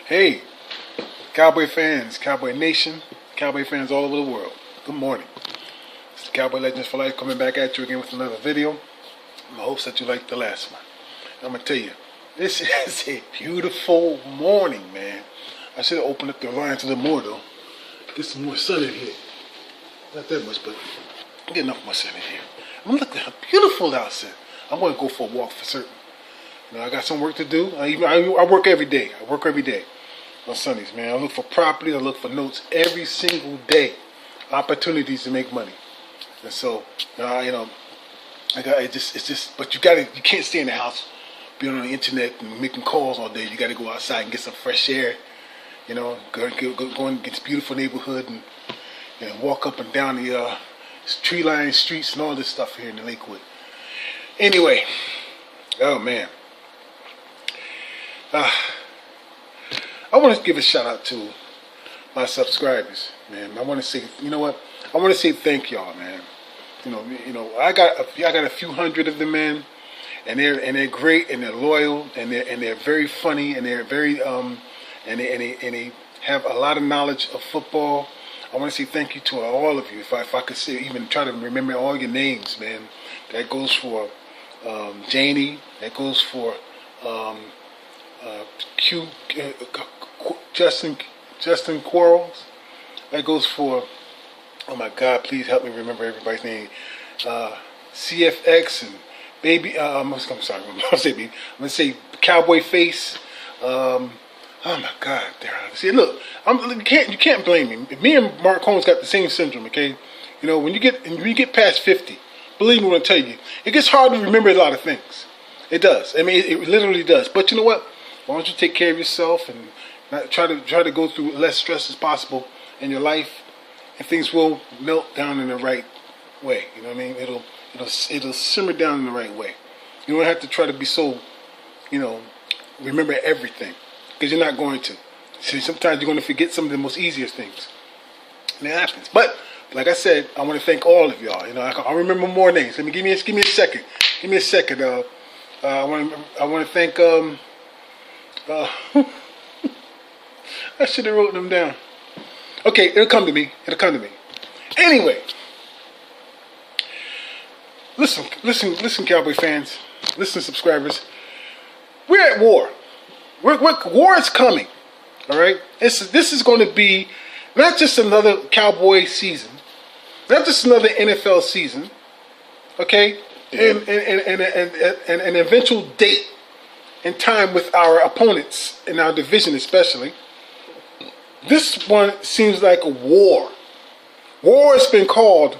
Hey, Cowboy fans, Cowboy Nation, Cowboy fans all over the world. Good morning. It's the Cowboy Legends for Life coming back at you again with another video. In the hopes that you liked the last one. I'm going to tell you, this is a beautiful morning, man. I should have opened up the blinds a little more, though. Get some more sun in here. Not that much, but get enough more sun in here. I'm looking how beautiful outside. I'm going to go for a walk for certain. You know, I got some work to do. I work every day. I work every day on Sundays, man. I look for properties. I look for notes every single day. Opportunities to make money. And so, it's just. But you can't stay in the house, being on the internet and making calls all day. You got to go outside and get some fresh air. You know, go and get this beautiful neighborhood and walk up and down the tree-lined streets and all this stuff here in the Lakewood. Anyway, oh man. I want to give a shout out to my subscribers, man. I want to say, you know what? I want to say thank y'all, man. You know, I got a few hundred of them, man, and they're great and they're loyal and they're very funny and they're very and they have a lot of knowledge of football. I want to say thank you to all of you. If I could say, even try to remember all your names, man. That goes for Janie. That goes for Justin Quarles. That goes for, oh my God, please help me remember everybody's name. CFX and Baby. I'm sorry. I'm gonna say Cowboy Face. Oh my God, see, look, you can't blame me. Me and Mark Holmes got the same syndrome, okay? You know, when you get past 50, believe me when I tell you, it gets hard to remember a lot of things. It does. I mean, it literally does. But you know what? Why don't you take care of yourself and not try to go through less stress as possible in your life, and things will melt down in the right way. You know what I mean? It'll simmer down in the right way. You don't have to try to be so, remember everything. Because you're not going to. See, sometimes you're going to forget some of the most easiest things. And it happens. But, like I said, I want to thank all of y'all. You know, I'll remember more names. Give me a second. Give me a second. I want to thank, I should have wrote them down. Okay, it'll come to me. Anyway. Listen, Cowboy fans. Listen, subscribers. We're at war. War is coming, all right? This is going to be not just another Cowboy season, not just another NFL season, okay? And an eventual date and time with our opponents in our division especially. This one seems like a war. War has been called.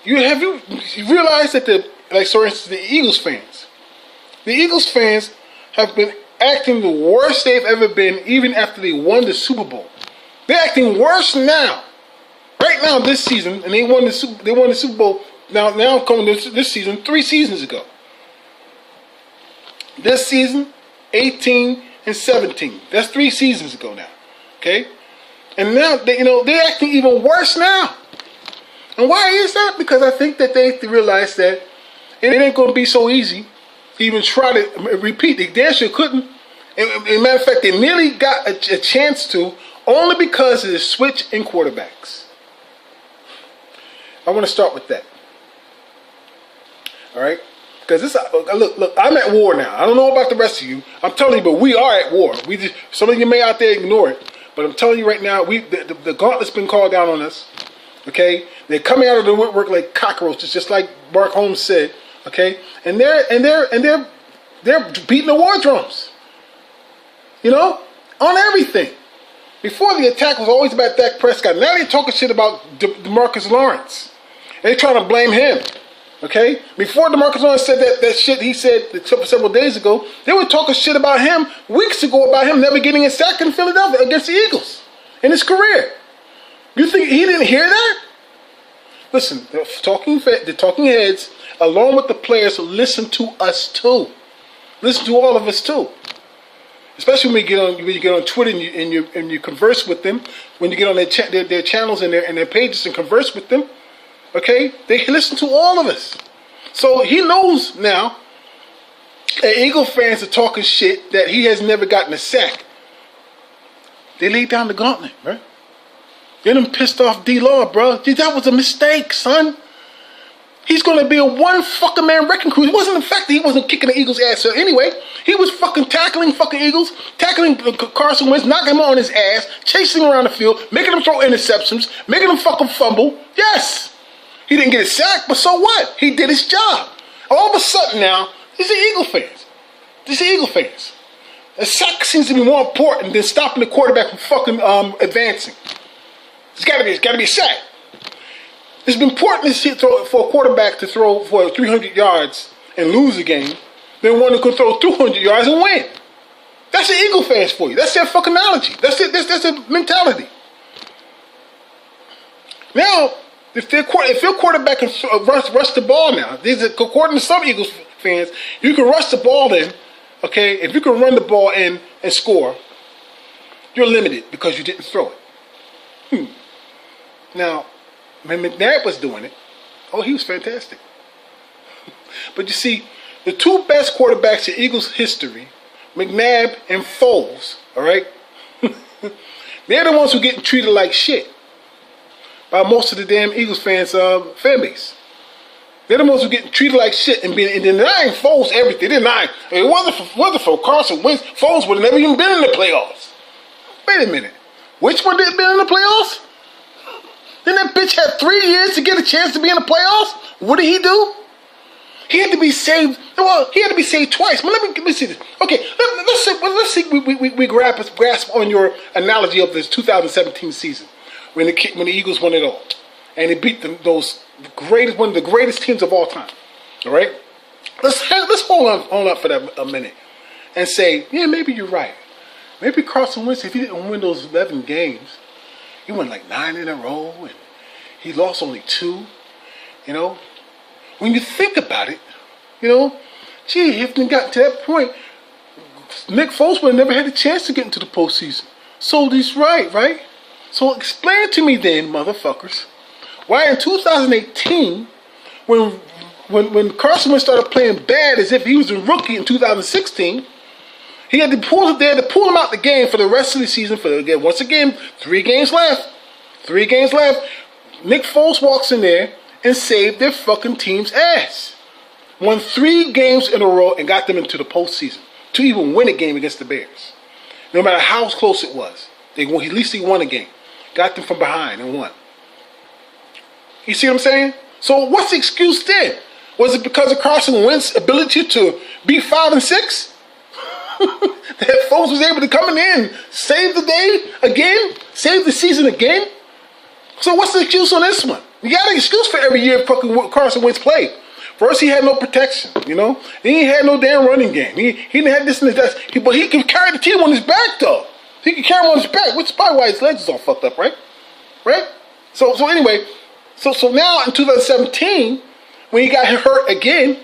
You realize that for instance, the Eagles fans have been acting the worst they've ever been, even after they won the Super Bowl. They're acting worse now, right now this season, and they won the Super Bowl. Now coming this season, 3 seasons ago. This season, 18 and 17. That's 3 seasons ago now. Okay, and now they're acting even worse now. And why is that? Because I think that they realize that it ain't going to be so easy. Even try to repeat. They damn sure couldn't. As a matter of fact, they nearly got a chance to, only because of the switch in quarterbacks. I want to start with that. All right? Because look, I'm at war now. I don't know about the rest of you. I'm telling you, but we are at war. Some of you may out there ignore it, but I'm telling you right now, the gauntlet's been called down on us. Okay? They're coming out of the woodwork like cockroaches, just like Mark Holmes said. Okay, and they're beating the war drums, on everything. Before, the attack was always about Dak Prescott. Now they're talking shit about DeMarcus Lawrence. They're trying to blame him. Okay, before DeMarcus Lawrence said that shit he said several days ago, they were talking shit about him weeks ago about him never getting a sack in Philadelphia against the Eagles in his career. You think he didn't hear that? Listen, the talking heads, along with the players, listen to us too. Listen to all of us too. Especially when you get on Twitter and you converse with them. When you get on their channels and their pages and converse with them, okay, they listen to all of us. So he knows now that Eagle fans are talking shit that he has never gotten a sack They laid down the gauntlet, bro. They done pissed off D-Law, bro. That was a mistake, son. He's going to be a one fucking man wrecking crew. It wasn't the fact that he wasn't kicking the Eagles' ass. So anyway, he was fucking tackling fucking Eagles, tackling Carson Wentz, knocking him on his ass, chasing him around the field, making him throw interceptions, making him fucking fumble. Yes. He didn't get a sack, but so what? He did his job. All of a sudden now, these are Eagle fans. These are Eagle fans. A sack seems to be more important than stopping the quarterback from fucking advancing. It's got to be a sack. It's important for a quarterback to throw for 300 yards and lose a game than one who can throw 200 yards and win. That's the Eagle fans for you. That's their fucking analogy. That's their mentality. Now, if your quarterback can rush the ball now, according to some Eagles fans, you can rush the ball in, okay? If you can run the ball in and score, you're limited because you didn't throw it. Now, when McNabb was doing it, he was fantastic. But you see, the two best quarterbacks in Eagles history, McNabb and Foles, all right? They're the ones who are getting treated like shit by most of the damn Eagles fans' fan base. They're the ones who are getting treated like shit and denying Foles everything. They're denying. It wasn't for Carson Wentz, Foles would have never even been in the playoffs. Wait a minute. Which one did been in the playoffs? Didn't that bitch have 3 years to get a chance to be in the playoffs? What did he do? He had to be saved. Well, he had to be saved twice. But let me see this. Okay, let's see. We grasp on your analogy of this 2017 season when the Eagles won it all, and they beat one of the greatest teams of all time. All right, let's hold on for that a minute and say, yeah, maybe you're right. Maybe Carson Wentz, if he didn't win those 11 games. He won like 9 in a row, and he lost only 2. You know, when you think about it, gee, if they got to that point, Nick Foles would have never had a chance to get into the postseason. So he's right? So explain to me then, motherfuckers, why in 2018, when Carson Wentz started playing bad as if he was a rookie in 2016. He had to pull him out the game for the rest of the season. Once again, 3 games left. 3 games left. Nick Foles walks in there and saved their fucking team's ass. Won 3 games in a row and got them into the postseason to even win a game against the Bears. No matter how close it was, at least he won a game. Got them from behind and won. You see what I'm saying? So what's the excuse then? Was it because of Carson Wentz's ability to be 5-6? That Foles was able to come in, save the day again, save the season again. So what's the excuse on this one? You got an excuse for every year fucking Carson Wentz played. First, he had no protection, Then he had no damn running game. He didn't have this and that. But he could carry the team on his back, though. He could carry him on his back, which is probably why his legs is all fucked up, right? Right? So anyway, so now in 2017, when he got hurt again.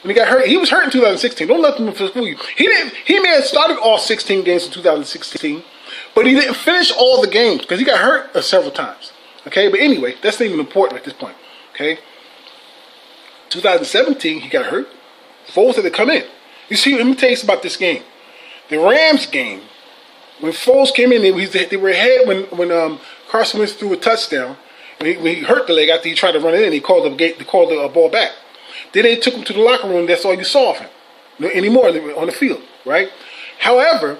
When he got hurt, he was hurt in 2016. Don't let them fool you. He may have started all 16 games in 2016, but he didn't finish all the games because he got hurt several times. Okay, but anyway, that's not even important at this point. Okay, 2017 he got hurt. Foles had to come in. You see, let me tell you something about this game. The Rams game, when Foles came in, they were ahead when Carson Wentz threw a touchdown. When he hurt the leg after he tried to run it in, he called the ball back. Then they took him to the locker room. That's all you saw of him anymore on the field, right? However,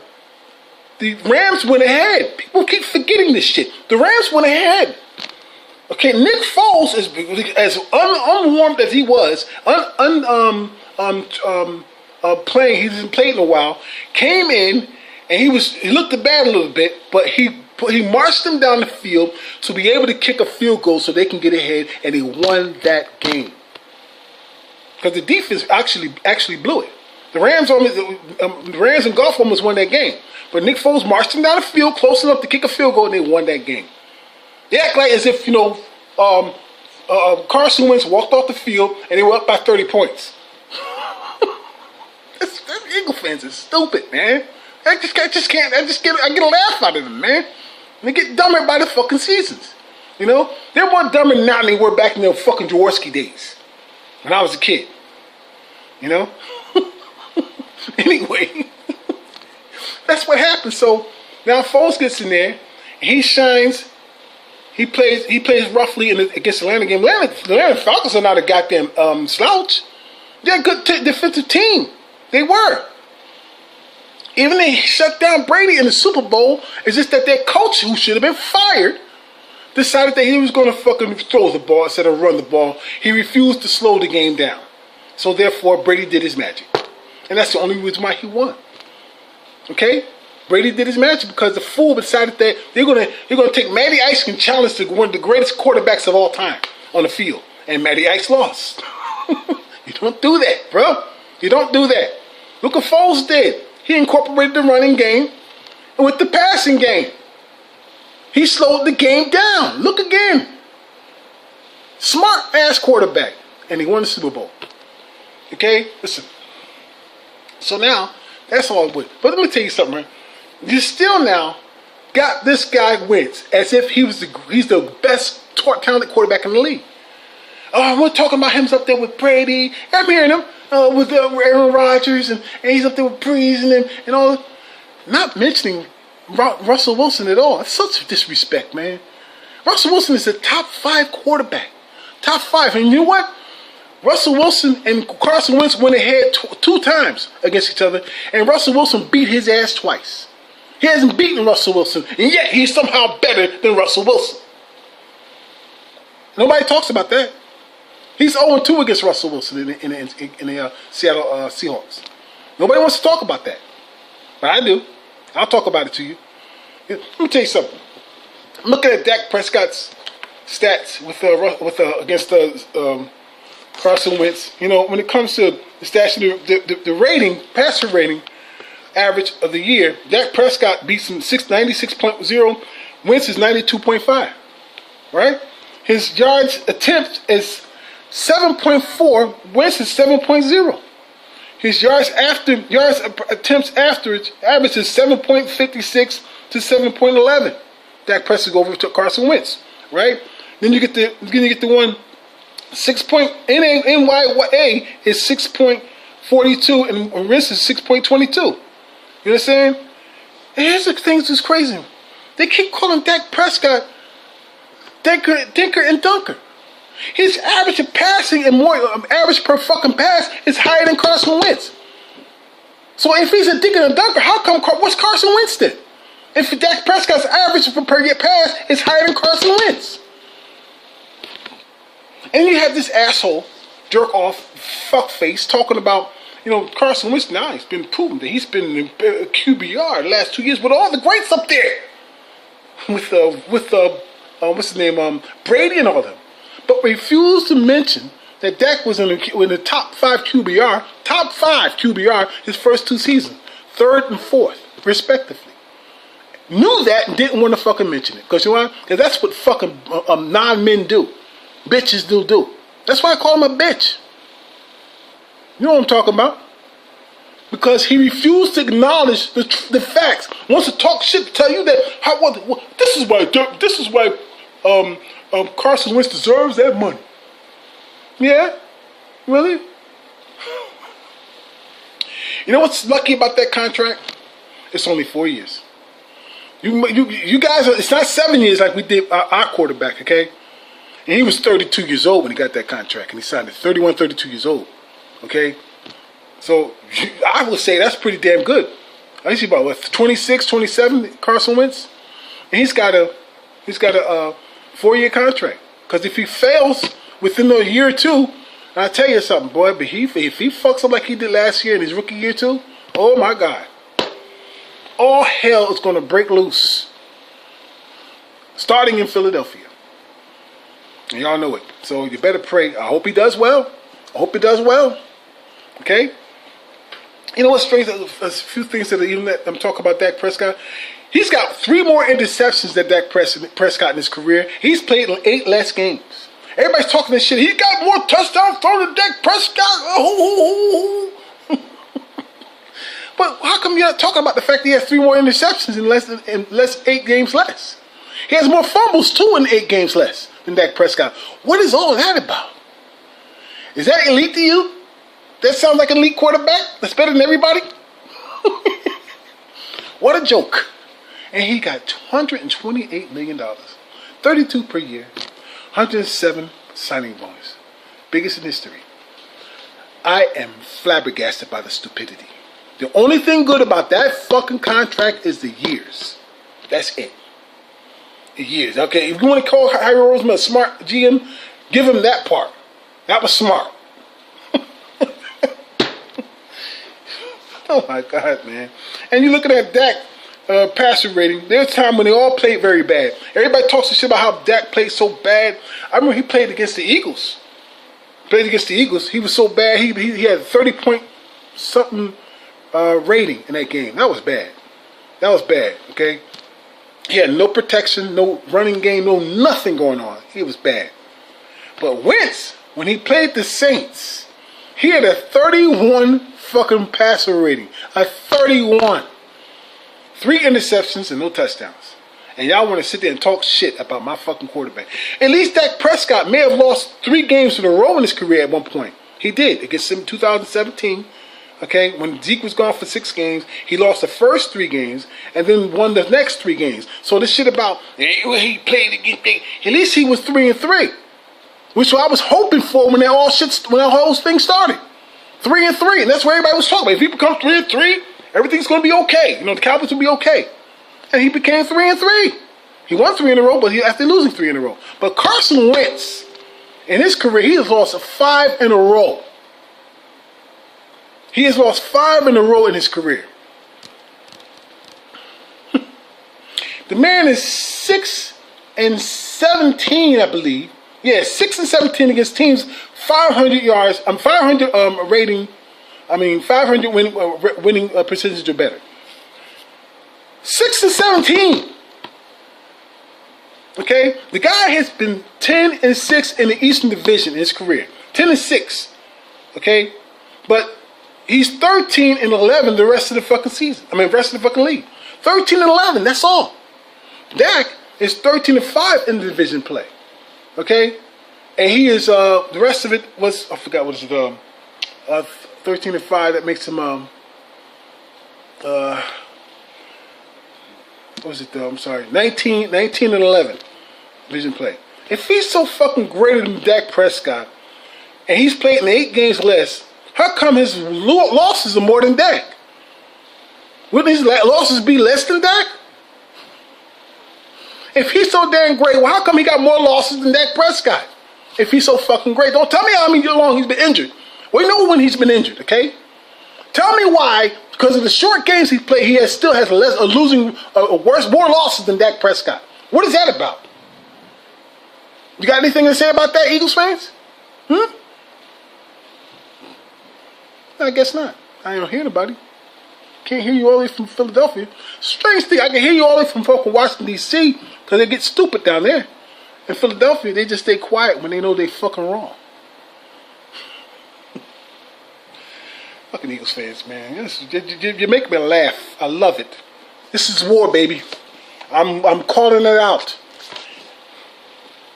the Rams went ahead. People keep forgetting this shit. The Rams went ahead. Okay, Nick Foles, as unwarmed as he was, playing, he hasn't played in a while, came in and he looked bad a little bit, but he marched them down the field to be able to kick a field goal so they can get ahead, and they won that game. Because the defense actually blew it. The Rams and Goff almost won that game. But Nick Foles marched them down the field close enough to kick a field goal, and they won that game. They act like as if, Carson Wentz walked off the field and they were up by 30 points. Eagle fans are stupid, man. I get a laugh out of them, man. They get dumber by the fucking seasons. They're more dumber now than they were back in their fucking Jaworski days. When I was a kid. Anyway. That's what happened. So Now Foles gets in there, and he shines. He plays roughly against the Atlanta game. The Atlanta Falcons are not a goddamn slouch. They're a good defensive team. They were. Even they shut down Brady in the Super Bowl. It's just that their coach, who should have been fired, decided that he was going to fucking throw the ball instead of run the ball. He refused to slow the game down. So therefore, Brady did his magic. And that's the only reason why he won. Okay? Brady did his magic because the fool decided that they're gonna take Matty Ice and challenge to one of the greatest quarterbacks of all time on the field. And Matty Ice lost. You don't do that, bro. You don't do that. Look what Foles did. He incorporated the running game with the passing game. He slowed the game down. Look again. Smart ass quarterback. And he won the Super Bowl. Okay? Listen. So now, that's all it would. But let me tell you something, man. You still now got this guy Wentz as if he's the best talented quarterback in the league. Oh, we're talking about him up there with Brady. I'm hearing him with Aaron Rodgers, and he's up there with Breeze and all. Not mentioning Russell Wilson at all. That's such disrespect, man. Russell Wilson is a top 5 quarterback. Top 5. And you know what? Russell Wilson and Carson Wentz went ahead 2 times against each other, and Russell Wilson beat his ass twice. He hasn't beaten Russell Wilson, and yet he's somehow better than Russell Wilson. Nobody talks about that. He's 0-2 against Russell Wilson in the Seattle Seahawks. Nobody wants to talk about that. But I do. I'll talk about it to you. Let me tell you something. I'm looking at Dak Prescott's stats against Carson Wentz. You know, when it comes to the stats, the rating, passer rating, average of the year, Dak Prescott beats him 96.0. Wentz is 92.5. Right? His yards attempt is 7.4. Wentz is 7.0. His yards attempts after it average is 7.56 to 7.11. Dak Prescott over to Carson Wentz. Right? Then you get the one 6. NYA is 6.42 and Wentz is 6.22. You understand? And here's the thing that's crazy. They keep calling Dak Prescott Dinker and Dunker. His average of passing and more average per fucking pass is higher than Carson Wentz. So if he's a Dinker and Dunker, how come what's Carson Wentz then? If Dak Prescott's average per year pass is higher than Carson Wentz. And you have this asshole, jerk off, fuckface, talking about, Carson Wentz now. He's been proven that he's been in QBR the last 2 years with all the greats up there. With what's his name, Brady and all them. But refused to mention that Dak was in the top 5 QBR his first 2 seasons. 3rd and 4th, respectively. Knew that and didn't want to fucking mention it. Because you know why? Because that's what fucking non-men do. Bitches do. That's why I call him a bitch. You know what I'm talking about? Because he refused to acknowledge the facts. Wants to talk shit to tell you that this is why Carson Wentz deserves that money. Yeah? Really? You know what's lucky about that contract? It's only 4 years. You guys, it's not 7 years like we did our quarterback, okay? And he was 32 years old when he got that contract, and he signed it 31, 32 years old. Okay? So I would say that's pretty damn good. I see about 26, 27, Carson Wentz. And he's got a 4-year contract. Because if he fails within a year or two, I'll tell you something, boy, but if he fucks up like he did last year in his rookie year too, oh my God. All hell is going to break loose. Starting in Philadelphia. And y'all know it. So you better pray. I hope he does well. Okay? You know what's strange? A few things that even let them talk about Dak Prescott. He's got 3 more interceptions than Dak Prescott in his career. He's played 8 less games. Everybody's talking this shit. He got more touchdowns thrown than Dak Prescott. But how come you're not talking about the fact that he has 3 more interceptions in 8 games less? He has more fumbles too in 8 games less than Dak Prescott. What is all that about? Is that elite to you? That sounds like an elite quarterback that's better than everybody? What a joke. And he got $228 million. 32 per year. 107 signing bonus. Biggest in history. I am flabbergasted by the stupidity. The only thing good about that fucking contract is the years. That's it. The years. Okay, if you want to call Harry Roseman a smart GM, give him that part. That was smart. Oh my God, man. And you looking at Dak passer rating. There's a time when they all played very bad. Everybody talks shit about how Dak played so bad. I remember he played against the Eagles. He was so bad. He had 30-point-something rating in that game. That was bad. Okay? He had no protection, no running game, no nothing going on. He was bad. But Wentz, when he played the Saints, he had a 31 fucking passer rating. A 31. 3 interceptions and no touchdowns. And y'all want to sit there and talk shit about my fucking quarterback. At least Dak Prescott may have lost 3 games in a row in his career at one point. He did. Against him in 2017. Okay, when Zeke was gone for 6 games, he lost the first 3 games and then won the next 3 games. So this shit about he played against, at least he was 3-3. Which I was hoping for when that whole thing started. 3-3, and that's what everybody was talking about. If he becomes 3-3, everything's going to be okay. You know, the Cowboys will be okay. And he became 3-3. He won 3 in a row, but after losing 3 in a row. But Carson Wentz, in his career, he has lost 5 in a row. He has lost 5 in a row in his career. The man is 6-17, I believe. Yeah, 6-17 against teams 500 yards. 500 rating. 500 winning percentage or better. 6-17. Okay, the guy has been 10-6 in the Eastern Division in his career. 10-6. Okay, but he's 13-11 the rest of the fucking season. Rest of the fucking league. 13-11. That's all. Dak is 13-5 in the division play. Okay, and he is the rest of it was I forgot what it's 13-5. That makes him what was it though? I'm sorry, 19-11 division play. If he's so fucking greater than Dak Prescott, and he's played in 8 games less, how come his losses are more than Dak? Wouldn't his losses be less than Dak? If he's so damn great, well, how come he got more losses than Dak Prescott? If he's so fucking great. Don't tell me how long he's been injured. We know when he's been injured, okay? Tell me why, because of the short games he's played, he still has more losses than Dak Prescott. What is that about? You got anything to say about that, Eagles fans? I guess not. I ain't hearing about it. Can't hear you all the way from Philadelphia. Strange thing, I can hear you all the way from fucking Washington, D.C., because they get stupid down there. In Philadelphia, they just stay quiet when they know they fucking wrong. Fucking Eagles fans, man. You make me laugh. I love it. This is war, baby. I'm calling it out.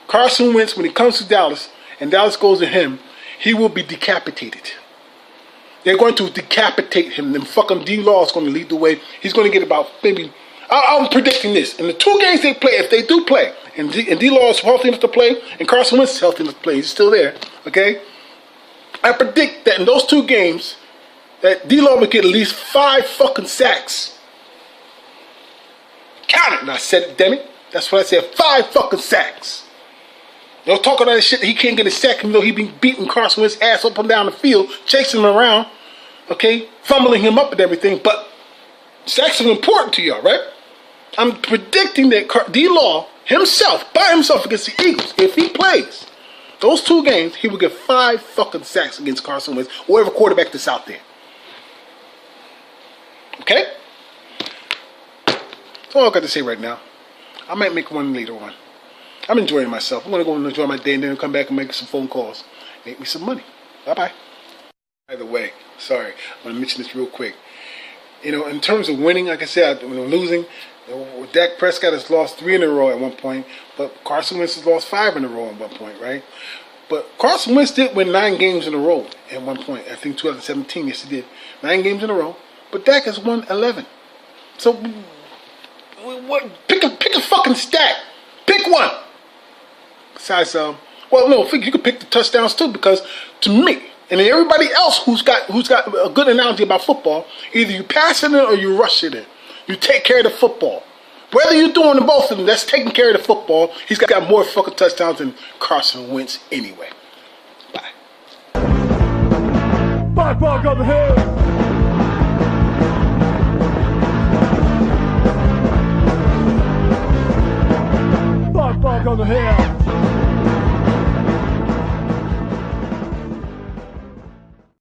Carson Wentz, when he comes to Dallas, and Dallas goes to him, he will be decapitated. They're going to decapitate him. Then fucking D-Law is going to lead the way. He's going to get about maybe. I'm predicting this. In the 2 games they play, if they do play, and D-Law is healthy enough to play, and Carson Wentz is healthy enough to play, he's still there, okay? I predict that in those 2 games, that D-Law would get at least 5 fucking sacks. Count it. And I said it, damn it. That's what I said. 5 fucking sacks. Don't talk about that shit that he can't get a sack even though he been beating Carson Wentz's ass up and down the field, chasing him around, okay, fumbling him up and everything. But sacks are important to y'all, right? I'm predicting that D-Law himself, by himself against the Eagles, if he plays those 2 games, he will get 5 fucking sacks against Carson Wentz or whatever quarterback that's out there. Okay? That's all I got to say right now. I might make one later on. I'm enjoying myself. I'm going to go and enjoy my day and then come back and make some phone calls. Make me some money. Bye-bye. By the way, sorry, I'm going to mention this real quick. You know, in terms of winning, like I said, when I'm losing, Dak Prescott has lost 3 in a row at one point, but Carson Wentz has lost 5 in a row at one point, right? But Carson Wentz did win 9 games in a row at one point. I think 2017, yes he did. 9 games in a row. But Dak has won 11. So, Pick a fucking stat. Pick one. Besides, well, no, you could pick the touchdowns too, because to me and everybody else who's got a good analogy about football, either you pass it in or you rush it in. You take care of the football. Whether you're doing both of them, that's taking care of the football. He's got more fucking touchdowns than Carson Wentz anyway. Bye. Bug on the hill. Bug on the hill.